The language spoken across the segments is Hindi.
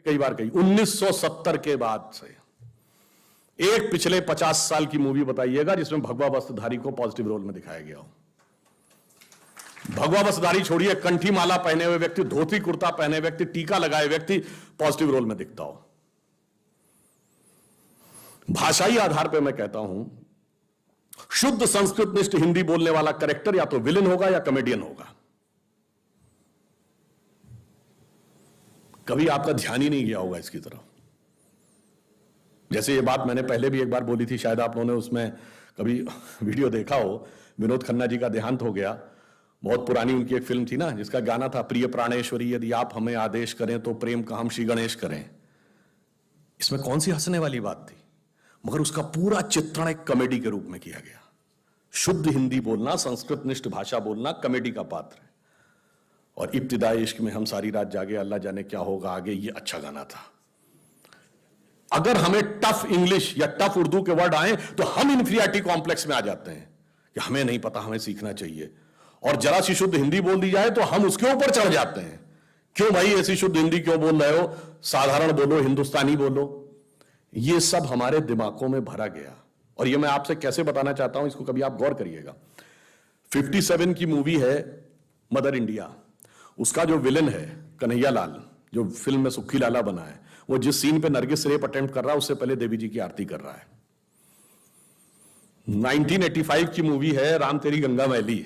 कई बार कही 1970 के बाद से एक पिछले 50 साल की मूवी बताइएगा जिसमें भगवा वस्त्रधारी को पॉजिटिव रोल में दिखाया गया हो। भगवा वस्त्रधारी छोड़िए, कंठी माला पहने हुए व्यक्ति, धोती कुर्ता पहने व्यक्ति, टीका लगाए व्यक्ति पॉजिटिव रोल में दिखता हो। भाषाई आधार पर मैं कहता हूं, शुद्ध संस्कृत निष्ठ हिंदी बोलने वाला कैरेक्टर या तो विलेन होगा या कॉमेडियन होगा। कभी आपका ध्यान ही नहीं गया होगा इसकी तरफ। जैसे ये बात मैंने पहले भी एक बार बोली थी, शायद आप लोगों ने उसमें कभी वीडियो देखा हो। विनोद खन्ना जी का देहांत हो गया। बहुत पुरानी उनकी एक फिल्म थी ना, जिसका गाना था, प्रिय प्राणेश्वरी यदि आप हमें आदेश करें तो प्रेम का हम श्री गणेश करें। इसमें कौन सी हंसने वाली बात थी, मगर उसका पूरा चित्रण एक कॉमेडी के रूप में किया गया। शुद्ध हिंदी बोलना, संस्कृत निष्ठ भाषा बोलना कॉमेडी का पात्र है। और इब्तिदाई इश्क में हम सारी रात जागे, अल्लाह जाने क्या होगा आगे, ये अच्छा गाना था। अगर हमें टफ इंग्लिश या टफ उर्दू के वर्ड आए तो हम इंफीरियरिटी कॉम्प्लेक्स में आ जाते हैं कि हमें नहीं पता, हमें सीखना चाहिए। और जरा सी शुद्ध हिंदी बोल दी जाए तो हम उसके ऊपर चढ़ जाते हैं। क्यों भाई ऐसी शुद्ध हिंदी क्यों बोल रहे हो, साधारण बोलो, हिंदुस्तानी बोलो। ये सब हमारे दिमागों में भरा गया। और ये मैं आपसे कैसे बताना चाहता हूं, इसको कभी आप गौर करिएगा। 57 की मूवी है मदर इंडिया। उसका जो विलन है कन्हैया लाल, जो फिल्म में सुखी लाला बना है, वो जिस सीन पे नरगिस रेप अटेम्प्ट कर रहा है उससे पहले देवी जी की आरती कर रहा है। 1985 की मूवी है राम तेरी गंगा मैली।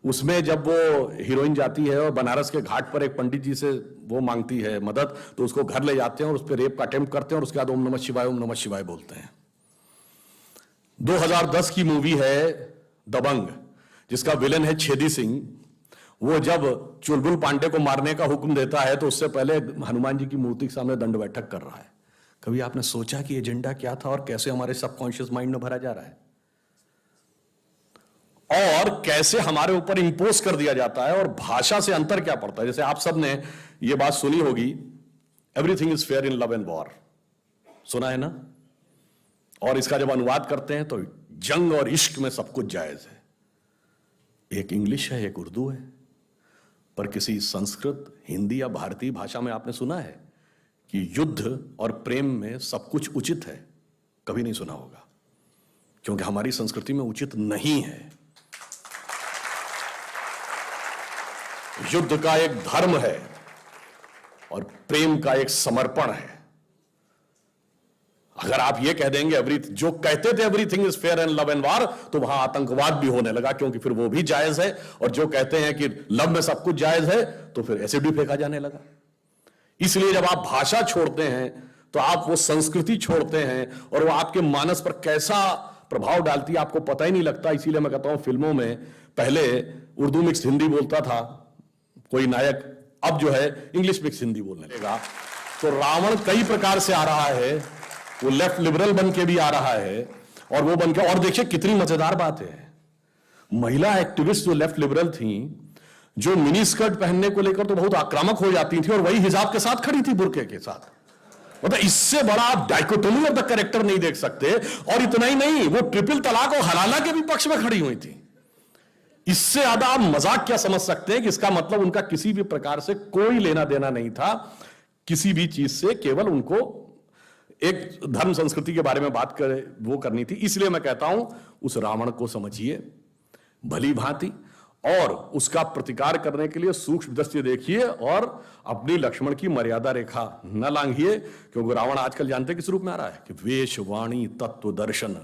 उसमें जब वो हीरोइन जाती है और बनारस के घाट पर एक पंडित जी से वो मांगती है मदद, तो उसको घर ले जाते हैं और उस पर रेप का अटेम्प्ट करते हैं और उसके बाद ओम नमः शिवाय बोलते हैं। 2010 की मूवी है दबंग, जिसका विलन है छेदी सिंह। वो जब चुलबुल पांडे को मारने का हुक्म देता है तो उससे पहले हनुमान जी की मूर्ति के सामने दंड बैठक कर रहा है। कभी आपने सोचा कि एजेंडा क्या था और कैसे हमारे सबकॉन्शियस माइंड में भरा जा रहा है और कैसे हमारे ऊपर इंपोज कर दिया जाता है। और भाषा से अंतर क्या पड़ता है। जैसे आप सब ने ये बात सुनी होगी, everything is fair in love and war, सुना है ना। और इसका जब अनुवाद करते हैं तो जंग और इश्क में सब कुछ जायज है। एक इंग्लिश है, एक उर्दू है, पर किसी संस्कृत, हिंदी या भारतीय भाषा में आपने सुना है कि युद्ध और प्रेम में सब कुछ उचित है? कभी नहीं सुना होगा, क्योंकि हमारी संस्कृति में उचित नहीं है। युद्ध का एक धर्म है और प्रेम का एक समर्पण है। अगर आप ये कह देंगे जो कहते थे everything is fair and love and वार, तो वहां आतंकवाद भी होने लगा, क्योंकि फिर वो भी जायज है। और जो कहते हैं कि लव में सब कुछ जायज है, तो फिर एसिड भी फेंका जाने लगा। इसलिए जब आप भाषा छोड़ते हैं तो आप वो संस्कृति छोड़ते हैं और वो आपके मानस पर कैसा प्रभाव डालती है आपको पता ही नहीं लगता। इसीलिए मैं कहता हूं, फिल्मों में पहले उर्दू मिक्स हिंदी बोलता था कोई नायक, अब जो है इंग्लिश मिक्स हिंदी बोलने लगा। तो रावण कई प्रकार से आ रहा है, वो लेफ्ट लिबरल बन के भी आ रहा है और वो बन के, और देखिए कितनी मजेदार बात है, महिला एक्टिविस्ट जो लेफ्ट लिबरल थी, जो मिनी स्कर्ट पहनने को लेकर तो बहुत आक्रामक हो जाती थी और वही हिजाब के साथ खड़ी थी, बुर्के के साथ। मतलब इससे बड़ा आप डाइकोटोमी ऑफ द कैरेक्टर नहीं देख सकते। और इतना ही नहीं, वो ट्रिपल तलाक और हलाला के भी पक्ष में खड़ी हुई थी। इससे ज्यादा आप मजाक क्या समझ सकते हैं कि इसका मतलब उनका किसी भी प्रकार से कोई लेना देना नहीं था किसी भी चीज से, केवल उनको एक धर्म संस्कृति के बारे में बात करे वो करनी थी। इसलिए मैं कहता हूं, उस रावण को समझिए भली भांति और उसका प्रतिकार करने के लिए सूक्ष्म दृष्टि देखिए और अपनी लक्ष्मण की मर्यादा रेखा न लांघिए, क्योंकि रावण आजकल जानते किस रूप में आ रहा है कि वेश वाणी तत्व दर्शन।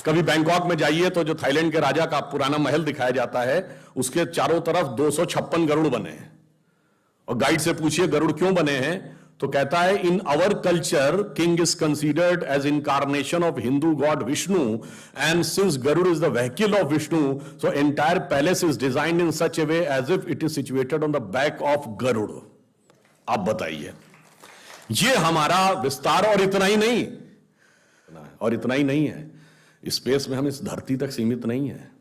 कभी बैंकॉक में जाइए तो जो थाईलैंड के राजा का पुराना महल दिखाया जाता है, उसके चारों तरफ 256 गरुड़ बने हैं। और गाइड से पूछिए गरुड़ क्यों बने हैं, तो कहता है in our culture king is considered as incarnation of Hindu god Vishnu and since Garuda is the vehicle of Vishnu, so entire palace is designed in such a way as if it is situated on the back of Garuda. आप बताइए, ये हमारा विस्तार। और इतना ही नहीं है, स्पेस में हम इस धरती तक सीमित नहीं है।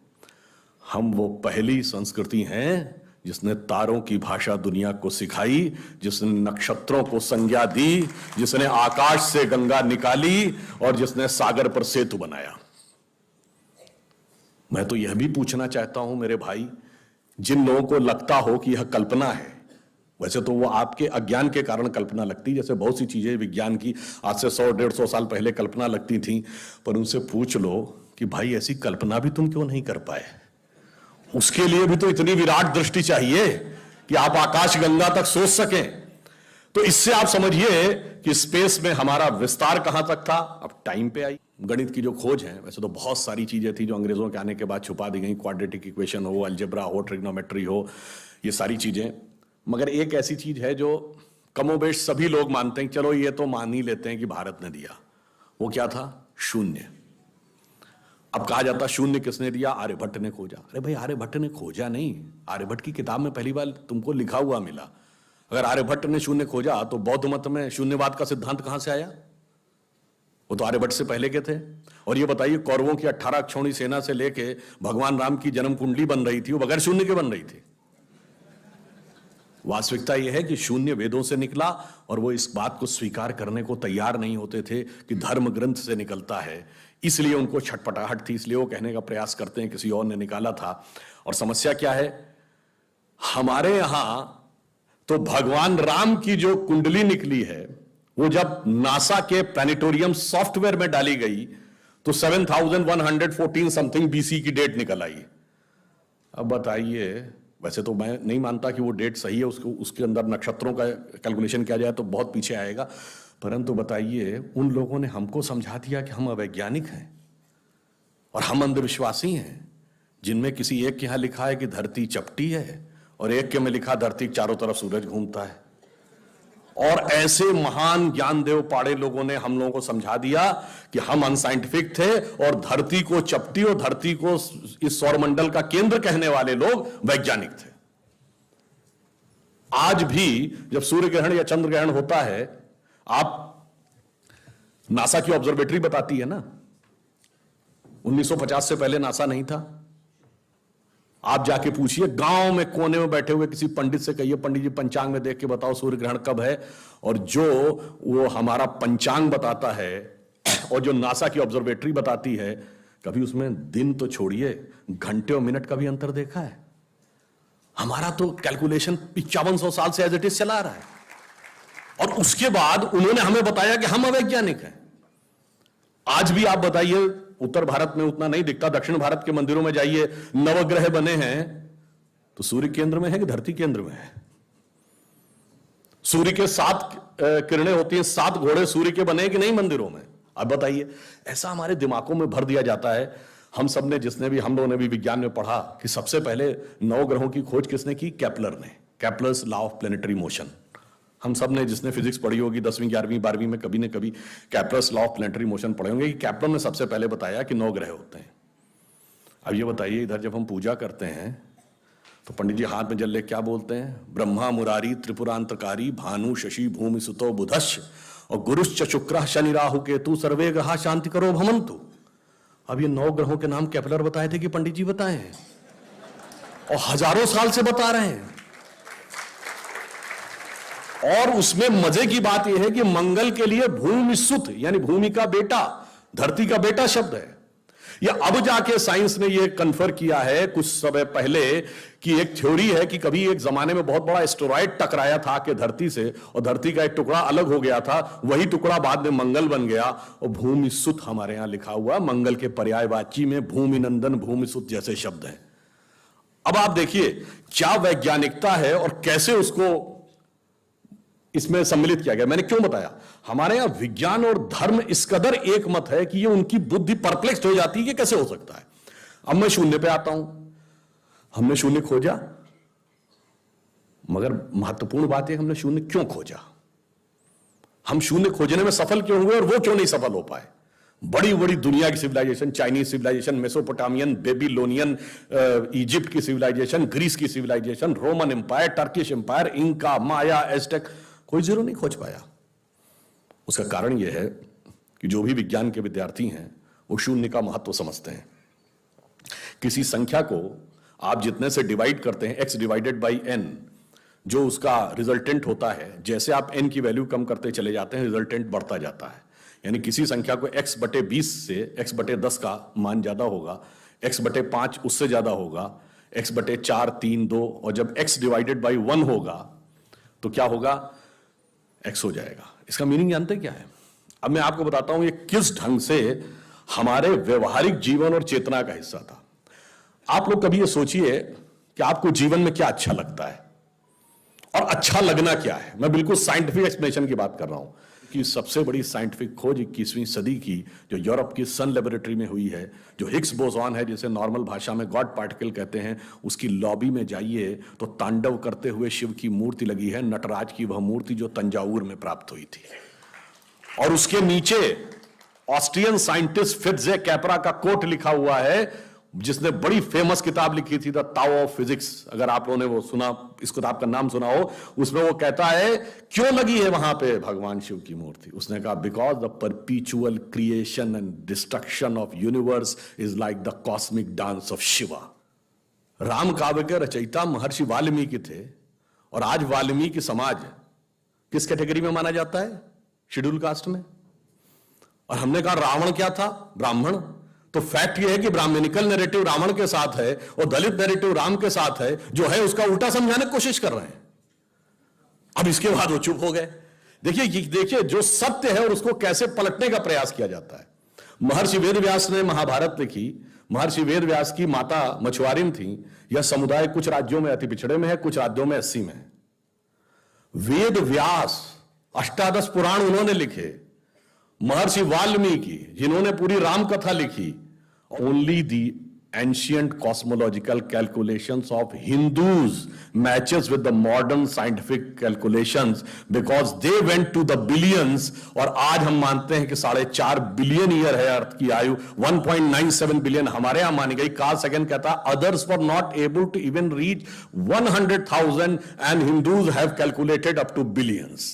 हम वो पहली संस्कृति हैं जिसने तारों की भाषा दुनिया को सिखाई, जिसने नक्षत्रों को संज्ञा दी, जिसने आकाश से गंगा निकाली और जिसने सागर पर सेतु बनाया। मैं तो यह भी पूछना चाहता हूं मेरे भाई, जिन लोगों को लगता हो कि यह कल्पना है, वैसे तो वो आपके अज्ञान के कारण कल्पना लगती, जैसे बहुत सी चीजें विज्ञान की आज से 100-150 साल पहले कल्पना लगती थी, पर उनसे पूछ लो कि भाई ऐसी कल्पना भी तुम क्यों नहीं कर पाए? उसके लिए भी तो इतनी विराट दृष्टि चाहिए कि आप आकाश गंगा तक सोच सकें। तो इससे आप समझिए कि स्पेस में हमारा विस्तार कहां तक था। अब टाइम पे आई गणित की जो खोज है, वैसे तो बहुत सारी चीजें थी जो अंग्रेजों के आने के बाद छुपा दी गई, क्वाड्रेटिक इक्वेशन हो, अलजेब्रा हो, ट्रिग्नोमेट्री हो, ये सारी चीजें। मगर एक ऐसी चीज है जो कमोबेश सभी लोग मानते हैं, चलो ये तो मान ही लेते हैं कि भारत ने दिया। वो क्या था? शून्य। अब कहा जाता शून्य किसने दिया? आर्यभट्ट ने खोजा। अरे भाई आर्यभट्ट ने खोजा नहीं, आर्यभट्ट की किताब में पहली बार तुमको लिखा हुआ मिला। अगर आर्यभट्ट ने शून्य खोजा तो बौद्ध मत में शून्यवाद का सिद्धांत कहां से आया? वो तो आर्यभट्ट से पहले के थे। और ये बताइए कौरवों की 18 अक्षौणी सेना से लेके भगवान राम की जन्म कुंडली बन रही थी, वो बगैर शून्य के बन रही थी। वास्तविकता यह है कि शून्य वेदों से निकला और वो इस बात को स्वीकार करने को तैयार नहीं होते थे कि धर्म ग्रंथ से निकलता है, इसलिए उनको छटपटाहट थी, इसलिए वो कहने का प्रयास करते हैं किसी और ने निकाला था। और समस्या क्या है? हमारे यहां तो भगवान राम की जो कुंडली निकली है वो जब नासा के प्लैनेटोरियम सॉफ्टवेयर में डाली गई तो 7114 समथिंग बीसी की डेट निकल आई। अब बताइए, वैसे तो मैं नहीं मानता कि वो डेट सही है, उसके अंदर नक्षत्रों का कैलकुलेशन किया जाए तो बहुत पीछे आएगा, परंतु बताइए उन लोगों ने हमको समझा दिया कि हम अवैज्ञानिक हैं और हम अंधविश्वासी हैं, जिनमें किसी एक के यहां लिखा है कि धरती चपटी है और एक के में लिखा धरती के चारों तरफ सूरज घूमता है। और ऐसे महान ज्ञानदेव पाड़े लोगों ने हम लोगों को समझा दिया कि हम अनसाइंटिफिक थे और धरती को चपटी और धरती को इस सौरमंडल का केंद्र कहने वाले लोग वैज्ञानिक थे। आज भी जब सूर्य ग्रहण या चंद्र ग्रहण होता है, आप नासा की ऑब्जर्वेटरी बताती है ना, 1950 से पहले नासा नहीं था। आप जाके पूछिए गांव में कोने में बैठे हुए किसी पंडित से, कहिए पंडित जी पंचांग में देख के बताओ सूर्य ग्रहण कब है, और जो वो हमारा पंचांग बताता है और जो नासा की ऑब्जर्वेटरी बताती है, कभी उसमें दिन तो छोड़िए घंटे और मिनट का भी अंतर देखा है? हमारा तो कैलकुलेशन 5500 साल से एज इट इज चला रहा है और उसके बाद उन्होंने हमें बताया कि हम अवैज्ञानिक हैं। आज भी आप बताइए, उत्तर भारत में उतना नहीं दिखता, दक्षिण भारत के मंदिरों में जाइए, नवग्रह बने हैं तो सूर्य केंद्र में है कि धरती केंद्र में है? सूर्य के 7 किरणें होती हैं, 7 घोड़े सूर्य के बने कि नहीं मंदिरों में? अब बताइए, ऐसा हमारे दिमागों में भर दिया जाता है। हम सब ने, हम लोगों ने भी विज्ञान में पढ़ा कि सबसे पहले 9 ग्रहों की खोज किसने की? केपलर ने। Kepler's law of planetary motion. हम सब ने, जिसने फिजिक्स पढ़ी होगी 10वीं 11वीं 12वीं में, कभी न कभी Kepler's law of planetary motion पढ़े होंगे कि केपलर ने सबसे पहले बताया कि 9 ग्रह होते हैं। अब ये बताइए, इधर जब हम पूजा करते हैं तो पंडित जी हाथ में जल ले क्या बोलते हैं? ब्रह्मा मुरारी त्रिपुरांतकारी भानु शशि भूमि सुतो बुधश्च और गुरुश्च शुक्रः शनि राहु केतु सर्वे ग्रहा शांति करो भवन्तु। अब ये 9 ग्रहों के नाम केपलर बताए थे कि पंडित जी बताए हैं? और हजारों साल से बता रहे हैं। और उसमें मजे की बात यह है कि मंगल के लिए भूमि सुत यानी भूमि का बेटा, धरती का बेटा शब्द है। या अब जाके साइंस ने यह कन्फर्म किया है कुछ समय पहले कि एक थ्योरी है कि कभी एक जमाने में बहुत बड़ा एस्टेरॉयड टकराया था कि धरती से, और धरती का एक टुकड़ा अलग हो गया था, वही टुकड़ा बाद में मंगल बन गया और भूमि सुत हमारे यहां लिखा हुआ, मंगल के पर्यायवाची में भूमि नंदन भूमि सुत जैसे शब्द हैं। अब आप देखिए क्या वैज्ञानिकता है और कैसे उसको इसमें सम्मिलित किया गया। मैंने क्यों बताया? हमारे यहां विज्ञान और धर्म इस कदर एक मत है कि ये उनकी बुद्धि परप्लेक्स हो जाती है कि कैसे हो सकता है। अब मैं शून्य पे आता हूं। हमने शून्य खोजा, मगर महत्वपूर्ण बात है हमने शून्य क्यों खोजा? हम शून्य खोजने में सफल क्यों हुए और वो क्यों नहीं सफल हो पाए? बड़ी बड़ी दुनिया की civilisation, Chinese civilisation, Mesopotamian, Babylonian, Egypt की सिविलाइजेशन, ग्रीस की civilisation, Roman empire, Turkish empire, Inca, Maya, Aztec, कोई जीरो नहीं खोज पाया। उसका कारण यह है कि जो भी विज्ञान के विद्यार्थी हैं वो शून्य का महत्व समझते हैं। किसी संख्या को आप जितने से डिवाइड करते हैं, x डिवाइडेड बाई n, जो उसका रिजल्टेंट होता है, जैसे आप n की वैल्यू कम करते चले जाते हैं रिजल्टेंट बढ़ता जाता है। यानी किसी संख्या को x बटे 20 से x बटे 10 का मान ज्यादा होगा, x बटे 5 उससे ज्यादा होगा, x बटे 4, 3, 2, और जब x डिवाइडेड बाई 1 होगा तो क्या होगा, x हो जाएगा। इसका मीनिंग जानते क्या है? अब मैं आपको बताता हूं ये किस ढंग से हमारे व्यवहारिक जीवन और चेतना का हिस्सा था। आप लोग कभी ये सोचिए कि आपको जीवन में क्या अच्छा लगता है और अच्छा लगना क्या है। मैं बिल्कुल साइंटिफिक एक्सप्लेनेशन की बात कर रहा हूं कि सबसे बड़ी साइंटिफिक खोज 21वीं सदी की जो यूरोप की सन लेबोरेटरी में हुई है, जो हिग्स बोसॉन है, जिसे नॉर्मल भाषा में गॉड पार्टिकल कहते हैं, उसकी लॉबी में जाइए तो तांडव करते हुए शिव की मूर्ति लगी है, नटराज की वह मूर्ति जो तंजावुर में प्राप्त हुई थी। और उसके नीचे ऑस्ट्रियन साइंटिस्ट फिट्जे कैपरा का कोट लिखा हुआ है, जिसने बड़ी फेमस किताब लिखी थी द ताओ ऑफ फिजिक्स। अगर आप लोगों ने वो सुना, इस किताब का नाम सुना हो, उसमें वो कहता है क्यों लगी है वहां पे भगवान शिव की मूर्ति। उसने कहा because the परपीचुअल creation and destruction of universe is like the cosmic dance of Shiva. Ram काव्य के रचयिता महर्षि वाल्मीकि थे, और आज वाल्मीकि समाज किस कैटेगरी में माना जाता है? शेड्यूल कास्ट में। और हमने कहा रावण क्या था? ब्राह्मण। तो फैक्ट यह है कि ब्राह्मणिकल नैरेटिव रावण के साथ है और दलित नैरेटिव राम के साथ है, जो है उसका उल्टा समझाने की कोशिश कर रहे हैं। अब इसके बाद वो चुप हो गए। देखिए जो सत्य है और उसको कैसे पलटने का प्रयास किया जाता है। महर्षि वेदव्यास ने महाभारत लिखी। महर्षि वेदव्यास की माता मछुआरिन थी। यह समुदाय कुछ राज्यों में अति पिछड़े में है, कुछ राज्यों में 80 में है। वेद व्यास अष्टादश पुराण उन्होंने लिखे। महर्षि वाल्मीकि जिन्होंने पूरी राम कथा लिखी, only the ancient cosmological calculations of Hindus matches with the modern scientific calculations because they went to the billions. और आज हम मानते हैं कि 4.5 बिलियन ईयर है अर्थ की आयु, 1.97 बिलियन हमारे यहां मानी गई। कार्ल सेगन कहता है others were not able to even reach 100,000 and Hindus have calculated up to billions.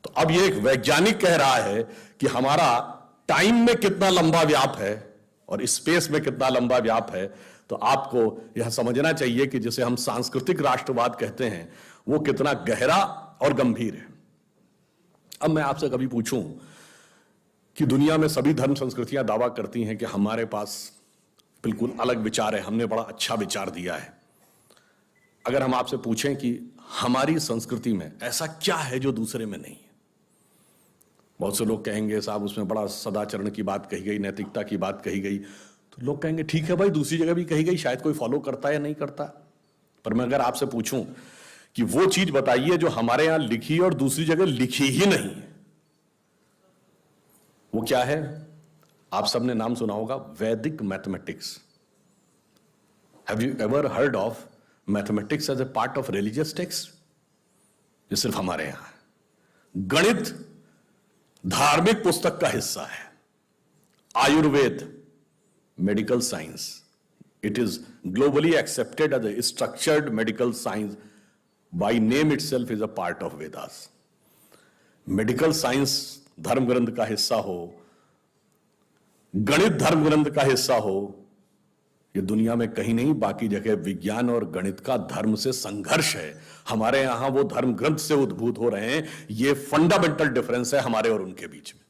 तो अब ये एक वैज्ञानिक कह रहा है कि हमारा टाइम में कितना लंबा व्याप है और स्पेस में कितना लंबा व्याप है। तो आपको यह समझना चाहिए कि जिसे हम सांस्कृतिक राष्ट्रवाद कहते हैं वो कितना गहरा और गंभीर है। अब मैं आपसे कभी पूछूं कि दुनिया में सभी धर्म संस्कृतियां दावा करती हैं कि हमारे पास बिल्कुल अलग विचार है, हमने बड़ा अच्छा विचार दिया है। अगर हम आपसे पूछें कि हमारी संस्कृति में ऐसा क्या है जो दूसरे में नहीं है, बहुत से लोग कहेंगे साहब उसमें बड़ा सदाचरण की बात कही गई, नैतिकता की बात कही गई। तो लोग कहेंगे ठीक है भाई, दूसरी जगह भी कही गई, शायद कोई फॉलो करता है या नहीं करता। पर मैं अगर आपसे पूछूं कि वो चीज बताइए जो हमारे यहां लिखी और दूसरी जगह लिखी ही नहीं है, वो क्या है? आप सबने नाम सुना होगा Vedic mathematics. Have you ever heard of mathematics as a part of religious text? ये सिर्फ हमारे यहां है। गणित धार्मिक पुस्तक का हिस्सा है। Ayurveda medical science, it is globally accepted as a structured medical science, by name itself is a part of Vedas. Medical science धर्म ग्रंथ का हिस्सा हो, गणित धर्म ग्रंथ का हिस्सा हो, ये दुनिया में कहीं नहीं। बाकी जगह विज्ञान और गणित का धर्म से संघर्ष है, हमारे यहां वो धर्म ग्रंथ से उद्भूत हो रहे हैं। ये फंडामेंटल डिफरेंस है हमारे और उनके बीच में।